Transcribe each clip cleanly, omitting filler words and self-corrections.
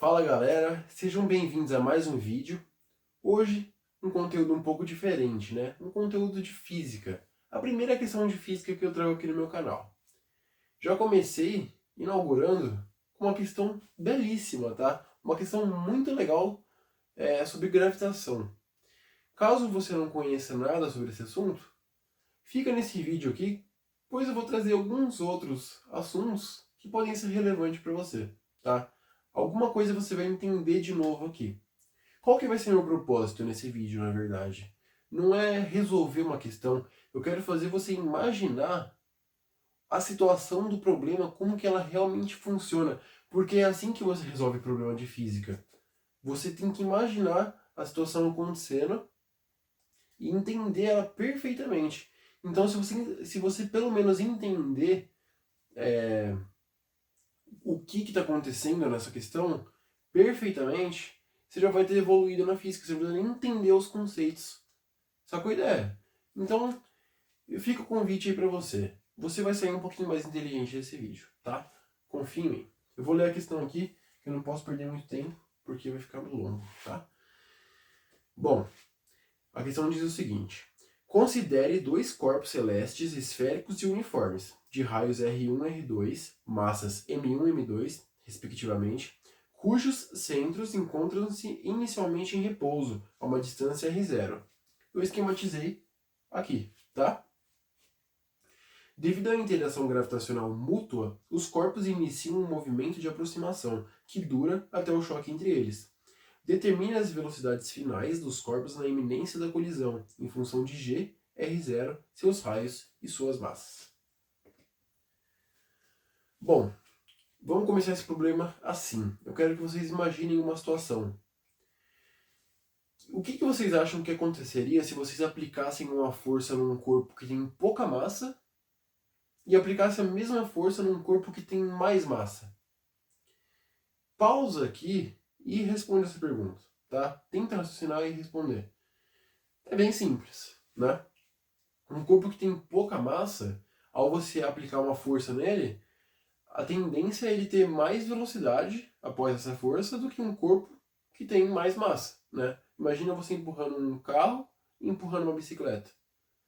Fala galera, sejam bem-vindos a mais um vídeo. Hoje, um conteúdo um pouco diferente, né? Um conteúdo de física. A primeira questão de física que eu trago aqui no meu canal. Já comecei inaugurando com uma questão belíssima, tá? Uma questão muito legal sobre gravitação. Caso você não conheça nada sobre esse assunto, fica nesse vídeo aqui, pois eu vou trazer alguns outros assuntos que podem ser relevantes para você, tá? Alguma coisa você vai entender de novo aqui. Qual que vai ser meu propósito nesse vídeo, na verdade? Não é resolver uma questão, eu quero fazer você imaginar a situação do problema, como que ela realmente funciona. Porque é assim que você resolve problema de física. Você tem que imaginar a situação acontecendo e entender ela perfeitamente. Então, se você pelo menos entender o que está acontecendo nessa questão perfeitamente, você já vai ter evoluído na física, você não precisa nem entender os conceitos. Sacou a ideia? Então, fica o convite aí pra você. Você vai sair um pouquinho mais inteligente desse vídeo, tá? Confia em mim. Eu vou ler a questão aqui, que eu não posso perder muito tempo, porque vai ficar muito longo, tá? Bom, a questão diz o seguinte. Considere dois corpos celestes esféricos e uniformes, de raios R1 e R2, massas M1 e M2, respectivamente, cujos centros encontram-se inicialmente em repouso, a uma distância R0. Eu esquematizei aqui, tá? Devido à interação gravitacional mútua, os corpos iniciam um movimento de aproximação, que dura até o choque entre eles. Determine as velocidades finais dos corpos na iminência da colisão, em função de g, r0, seus raios e suas massas. Bom, vamos começar esse problema assim. Eu quero que vocês imaginem uma situação. O que vocês acham que aconteceria se vocês aplicassem uma força num corpo que tem pouca massa e aplicassem a mesma força num corpo que tem mais massa? Pausa aqui e responde essa pergunta, tá? Tenta raciocinar e responder. É bem simples, né? Um corpo que tem pouca massa, ao você aplicar uma força nele, a tendência é ele ter mais velocidade após essa força do que um corpo que tem mais massa, né? Imagina você empurrando um carro e empurrando uma bicicleta.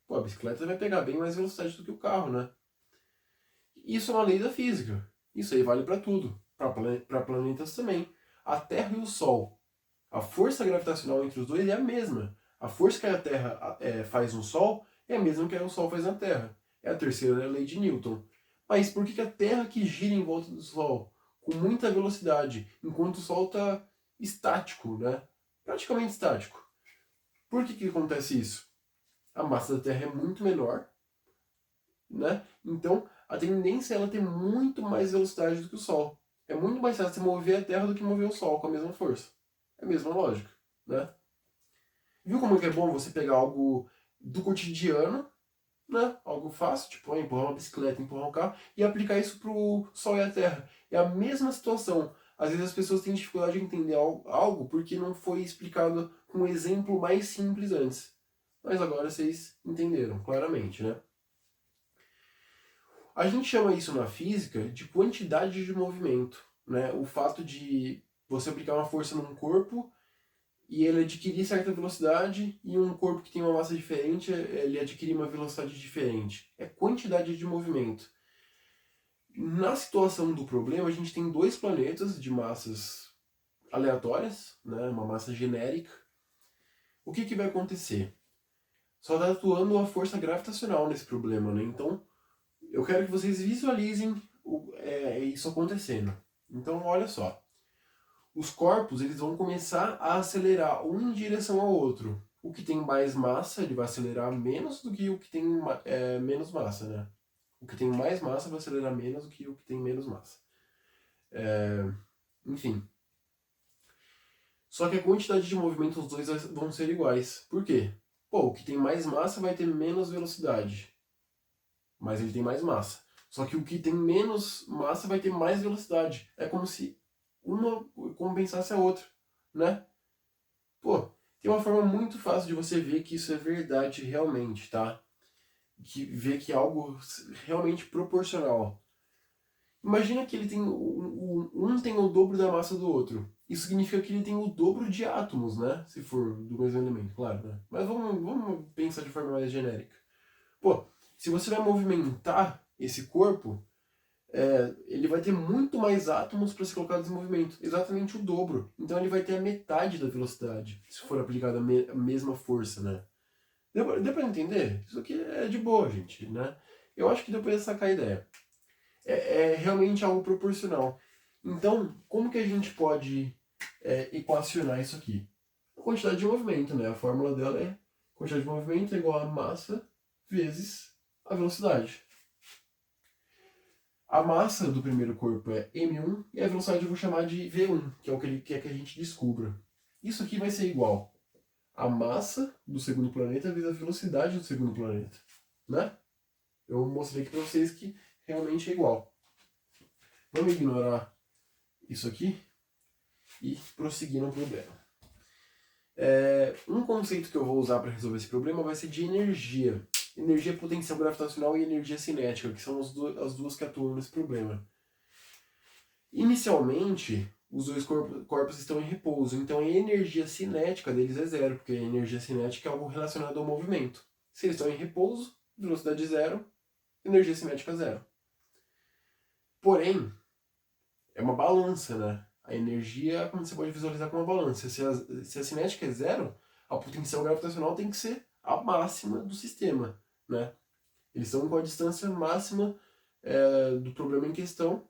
Pô, a bicicleta vai pegar bem mais velocidade do que o carro, né? Isso é uma lei da física. Isso aí vale para tudo, para planetas também. A Terra e o Sol. A força gravitacional entre os dois é a mesma. A força que a Terra faz no Sol é a mesma que o Sol faz na Terra. É a terceira lei de Newton. Mas por que a Terra que gira em volta do Sol com muita velocidade, enquanto o Sol está estático, né? Praticamente estático. Por que acontece isso? A massa da Terra é muito menor, né? Então a tendência é ela ter muito mais velocidade do que o Sol. É muito mais fácil você mover a Terra do que mover o Sol com a mesma força. É a mesma lógica, né? Viu como que é bom você pegar algo do cotidiano, né? Algo fácil, tipo empurrar uma bicicleta, empurrar um carro, e aplicar isso pro Sol e a Terra. É a mesma situação. Às vezes as pessoas têm dificuldade de entender algo porque não foi explicado com um exemplo mais simples antes. Mas agora vocês entenderam, claramente, né? A gente chama isso na física de quantidade de movimento, né? O fato de você aplicar uma força num corpo e ele adquirir certa velocidade, e um corpo que tem uma massa diferente, ele adquirir uma velocidade diferente. É quantidade de movimento. Na situação do problema, a gente tem dois planetas de massas aleatórias, né? Uma massa genérica. O que vai acontecer? Só está atuando a força gravitacional nesse problema, né? Então, eu quero que vocês visualizem isso acontecendo. Então, olha só. Os corpos eles vão começar a acelerar um em direção ao outro. O que tem mais massa ele vai acelerar menos do que o que tem menos massa, né? O que tem mais massa vai acelerar menos do que o que tem menos massa. Enfim. Só que a quantidade de movimento dos dois vão ser iguais. Por quê? Pô, o que tem mais massa vai ter menos velocidade, mas ele tem mais massa. Só que o que tem menos massa vai ter mais velocidade. É como se uma compensasse a outra, né? Pô, tem uma forma muito fácil de você ver que isso é verdade realmente, tá? Que ver que é algo realmente proporcional. Imagina que ele tem um tem o dobro da massa do outro. isso significa que ele tem o dobro de átomos, né? Se for do mesmo elemento, claro, né? Mas vamos pensar de forma mais genérica. Pô, se você vai movimentar esse corpo, ele vai ter muito mais átomos para ser colocados em movimento, exatamente o dobro. Então ele vai ter a metade da velocidade, se for aplicada a mesma força, né? Deu pra entender? Isso aqui é de boa, gente, né? Eu acho que deu pra sacar a ideia. É realmente algo proporcional. Então, como que a gente pode equacionar isso aqui? A quantidade de movimento, né? A fórmula dela é quantidade de movimento é igual a massa vezes a velocidade. A massa do primeiro corpo é m1 e a velocidade eu vou chamar de v1, que é o que ele quer que a gente descubra. Isso aqui vai ser igual a massa do segundo planeta vezes a velocidade do segundo planeta, né? Eu mostrei aqui para vocês que realmente é igual. Vamos ignorar isso aqui e prosseguir no problema. Um conceito que eu vou usar para resolver esse problema vai ser de energia. Energia potencial gravitacional e energia cinética, que são as duas que atuam nesse problema. Inicialmente, os dois corpos estão em repouso, então a energia cinética deles é zero, porque a energia cinética é algo relacionado ao movimento. Se eles estão em repouso, velocidade zero, energia cinética zero. Porém, é uma balança, né? A energia, como você pode visualizar com uma balança. Se a cinética é zero, a potencial gravitacional tem que ser a máxima do sistema, né? Eles estão com a distância máxima do problema em questão,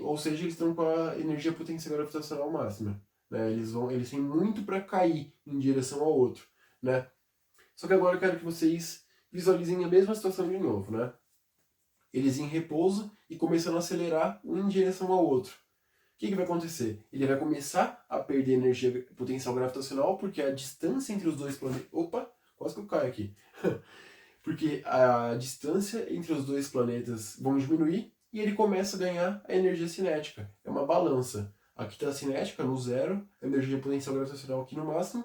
ou seja, eles estão com a energia potencial gravitacional máxima. Né? Eles têm muito para cair em direção ao outro, né? Só que agora eu quero que vocês visualizem a mesma situação de novo, né? Eles em repouso e começando a acelerar um em direção ao outro. O que vai acontecer? Ele vai começar a perder energia potencial gravitacional porque a distância entre os dois planetas... Opa, quase que eu caio aqui. Porque a distância entre os dois planetas vão diminuir e ele começa a ganhar a energia cinética. É uma balança. Aqui está a cinética no zero, a energia potencial gravitacional aqui no máximo.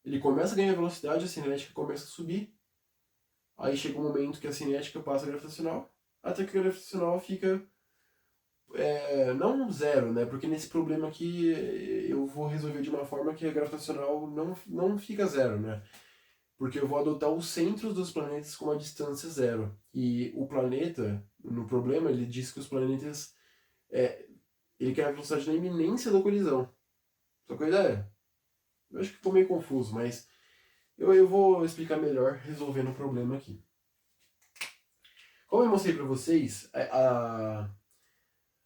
Ele começa a ganhar velocidade, a cinética começa a subir. Aí chega um momento que a cinética passa a gravitacional, até que a gravitacional fica não zero, né? Porque nesse problema aqui eu vou resolver de uma forma que a gravitacional não fica zero, né? Porque eu vou adotar os centros dos planetas com a distância zero. E o planeta, no problema, ele diz que os planetas... ele quer a velocidade na iminência da colisão. Só que a ideia? Eu acho que ficou meio confuso, mas eu vou explicar melhor resolvendo o problema aqui. Como eu mostrei para vocês,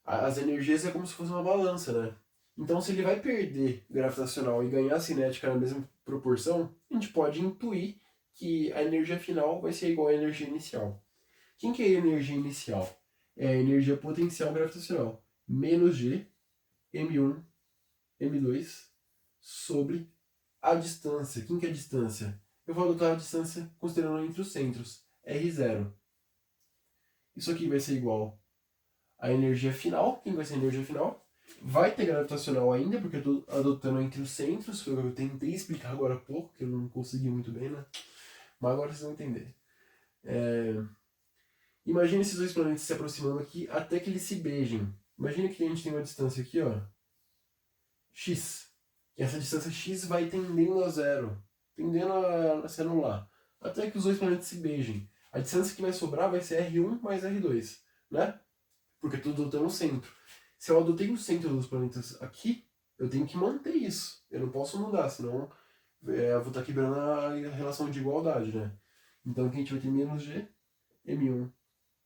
as energias é como se fosse uma balança, né? Então, se ele vai perder gravitacional e ganhar cinética na mesma proporção, a gente pode intuir que a energia final vai ser igual à energia inicial. Quem que é a energia inicial? É a energia potencial gravitacional. Menos G, M1, M2, sobre a distância. Quem que é a distância? Eu vou adotar a distância considerando entre os centros, R0. Isso aqui vai ser igual à energia final. Quem vai ser a energia final? Vai ter gravitacional ainda, porque eu estou adotando entre os centros, foi o que eu tentei explicar agora há pouco, que eu não consegui muito bem, né? Mas agora vocês vão entender. Imagina esses dois planetas se aproximando aqui até que eles se beijem. Imagina que a gente tem uma distância aqui, ó, x. E essa distância x vai tendendo a zero, tendendo a se anular, até que os dois planetas se beijem. A distância que vai sobrar vai ser R1 mais R2, né? Porque eu estou adotando o centro. Se eu adotei o centro dos planetas aqui, eu tenho que manter isso. Eu não posso mudar, senão eu vou estar quebrando a relação de igualdade, né? Então aqui a gente vai ter menos G, M1,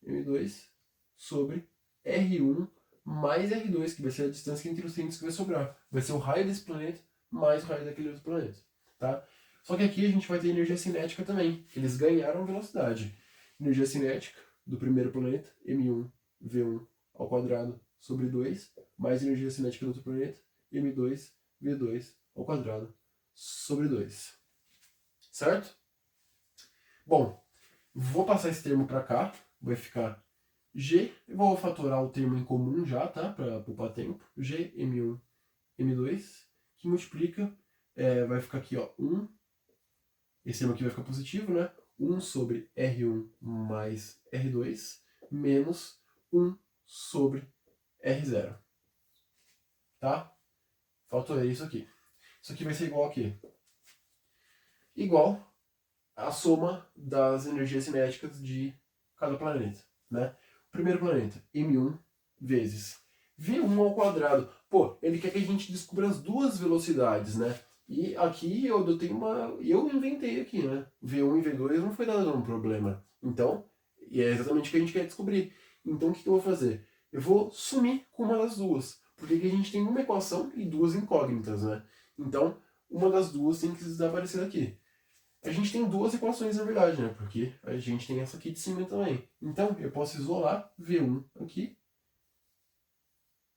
M2, sobre R1 mais R2, que vai ser a distância entre os centros que vai sobrar. Vai ser o raio desse planeta mais o raio daquele outro planeta, tá? Só que aqui a gente vai ter energia cinética também. Eles ganharam velocidade. Energia cinética do primeiro planeta, M1, V1 ao quadrado sobre 2, mais energia cinética do outro planeta, M2, V2 ao quadrado sobre 2. Certo? Bom, vou passar esse termo para cá, vai ficar G, eu vou fatorar o termo em comum já, tá? Para poupar tempo. G, M1, M2, que multiplica, vai ficar aqui, ó, 1, esse termo aqui vai ficar positivo, né? 1 sobre R1 mais R2, menos 1 sobre R0. Tá? Faltou isso aqui. Isso aqui vai ser igual a quê? Igual a soma das energias cinéticas de cada planeta, né? O primeiro planeta, M1 vezes V1 ao quadrado. Pô, ele quer que a gente descubra as duas velocidades, né? E aqui eu tenho uma... Eu inventei aqui, né? V1 e V2 não foi dado um problema. Então, e é exatamente o que a gente quer descobrir. Então, o que eu vou fazer? Eu vou sumir com uma das duas. Porque aqui a gente tem uma equação e duas incógnitas, né? Então, uma das duas tem que desaparecer daqui. A gente tem duas equações, na verdade, né? Porque a gente tem essa aqui de cima também. Então, eu posso isolar V1 aqui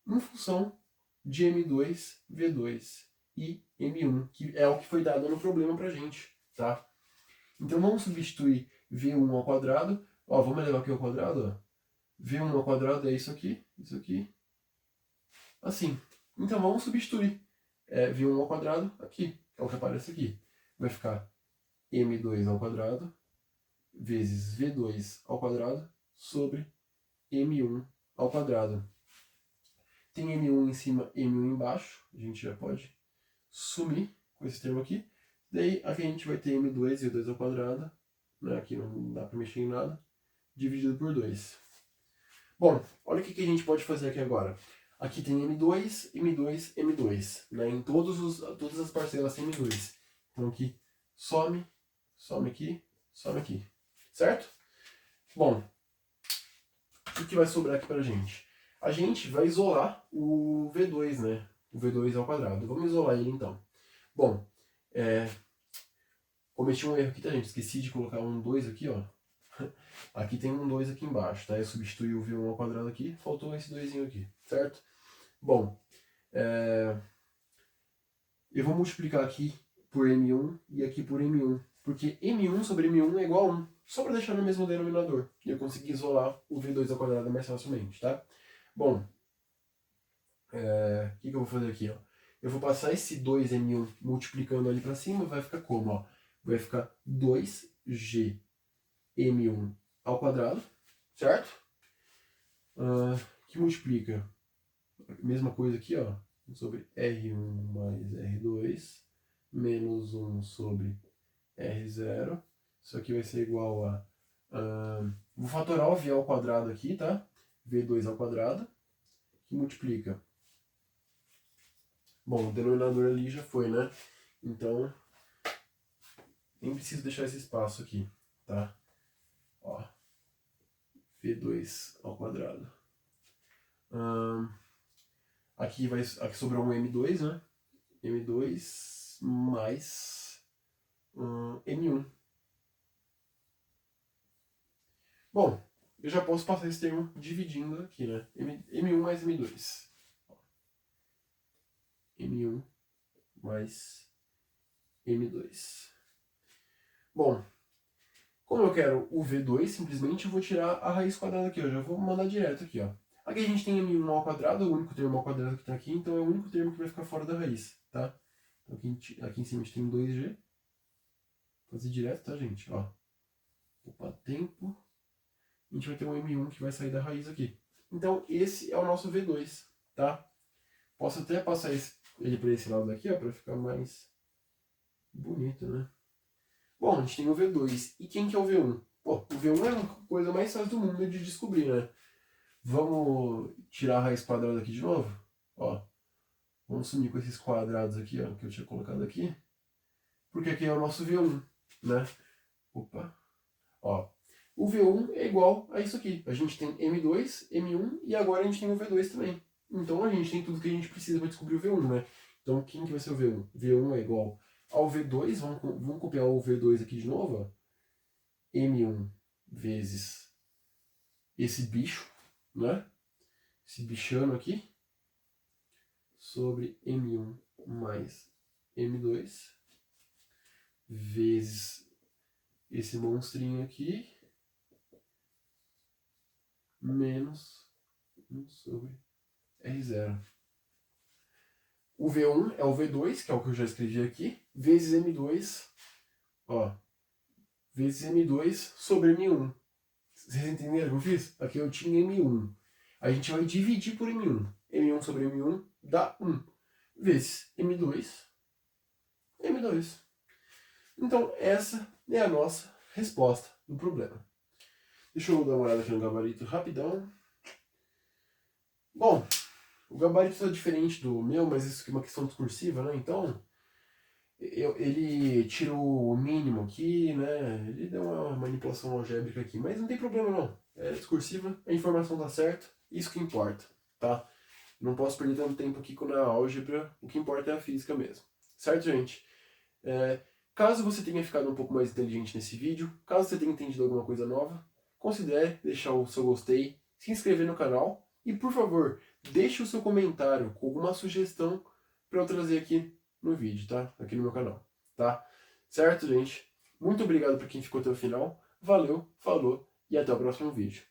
em função de M2, V2 e M1, que é o que foi dado no problema pra gente, tá? Então, vamos substituir V1 ao quadrado. Ó, vamos levar aqui ao quadrado, ó. V1 ao quadrado é isso aqui, assim. Então, vamos substituir V1 ao quadrado aqui, é o que aparece aqui. Vai ficar M2 ao quadrado vezes V2 ao quadrado sobre M1 ao quadrado. Tem M1 em cima, M1 embaixo. A gente já pode sumir com esse termo aqui. Daí aqui a gente vai ter M2 e V2 ao quadrado. Né? Aqui não dá para mexer em nada. Dividido por 2. Bom, olha o que a gente pode fazer aqui agora. Aqui tem M2, M2, M2. Né? Em todas as parcelas tem M2. Então aqui some, some aqui, some aqui. Certo? Bom, o que vai sobrar aqui pra gente? A gente vai isolar o V2, né? O V2 ao quadrado. Vamos isolar ele então. Bom, cometi um erro aqui, tá, gente? Esqueci de colocar um 2 aqui, ó. Aqui tem um 2 aqui embaixo, tá? Eu substituí o V1 ao quadrado aqui, faltou esse 2 aqui, certo? Bom, eu vou multiplicar aqui por M1 e aqui por M1, porque M1 sobre M1 é igual a 1, só para deixar no mesmo denominador. E eu consegui isolar o V2 ao quadrado mais facilmente, tá? Bom, o que eu vou fazer aqui, ó? Eu vou passar esse 2M1 multiplicando ali para cima, vai ficar como, ó? Vai ficar 2GM1 ao quadrado, certo? Que multiplica mesma coisa aqui, ó, sobre R1 mais R2 menos 1 sobre R0. Isso aqui vai ser igual a... vou fatorar o V ao quadrado aqui, tá? V2 ao quadrado, que multiplica. Bom, o denominador ali já foi, né? Então, nem preciso deixar esse espaço aqui, tá? Ó, V2 ao quadrado. Aqui sobrou um M2, né? M2 mais M1. Bom, eu já posso passar esse termo dividindo aqui, né? M1 mais M2. M1 mais M2. Bom, como eu quero o V2, simplesmente eu vou tirar a raiz quadrada aqui, ó. Já vou mandar direto aqui, ó. Aqui a gente tem M1 ao quadrado, o único termo ao quadrado que está aqui, então é o único termo que vai ficar fora da raiz, tá? Então aqui em cima a gente tem um 2G. Vou fazer direto, tá, gente? Ó. Opa, tempo. A gente vai ter um M1 que vai sair da raiz aqui. Então esse é o nosso V2, tá? Posso até passar ele para esse lado daqui, ó, para ficar mais bonito, né? Bom, a gente tem o V2. E quem que é o V1? Pô, o V1 é a coisa mais fácil do mundo de descobrir, né? Vamos tirar a raiz quadrada aqui de novo? Ó, vamos sumir com esses quadrados aqui, ó, que eu tinha colocado aqui. Porque aqui é o nosso V1, né? Opa. Ó, o V1 é igual a isso aqui. A gente tem M2, M1 e agora a gente tem o V2 também. Então a gente tem tudo que a gente precisa para descobrir o V1, né? Então quem que vai ser o V1? V1 é igual ao V2, vamos copiar o V2 aqui de novo, ó. M1 vezes esse bicho, né? Esse bichano aqui, sobre M1 mais M2, vezes esse monstrinho aqui, menos 1 sobre R0. O V1 é o V2, que é o que eu já escrevi aqui, vezes M2, ó, vezes M2 sobre M1. Vocês entenderam o que eu fiz? Aqui eu tinha M1. A gente vai dividir por M1. M1 sobre M1 dá 1. vezes M2. Então, essa é a nossa resposta do problema. Deixa eu dar uma olhada aqui no gabarito rapidão. Bom, o gabarito é diferente do meu, mas isso aqui é uma questão discursiva, né? Então, ele tira o mínimo aqui, né? Ele deu uma manipulação algébrica aqui, mas não tem problema não. É discursiva, a informação tá certa, isso que importa, tá? Não posso perder tanto tempo aqui com a álgebra, o que importa é a física mesmo. Certo, gente? Caso você tenha ficado um pouco mais inteligente nesse vídeo, caso você tenha entendido alguma coisa nova, considere deixar o seu gostei, se inscrever no canal e, por favor, deixe o seu comentário com alguma sugestão para eu trazer aqui no vídeo, tá? Aqui no meu canal, tá? Certo, gente? Muito obrigado para quem ficou até o final. Valeu, falou e até o próximo vídeo.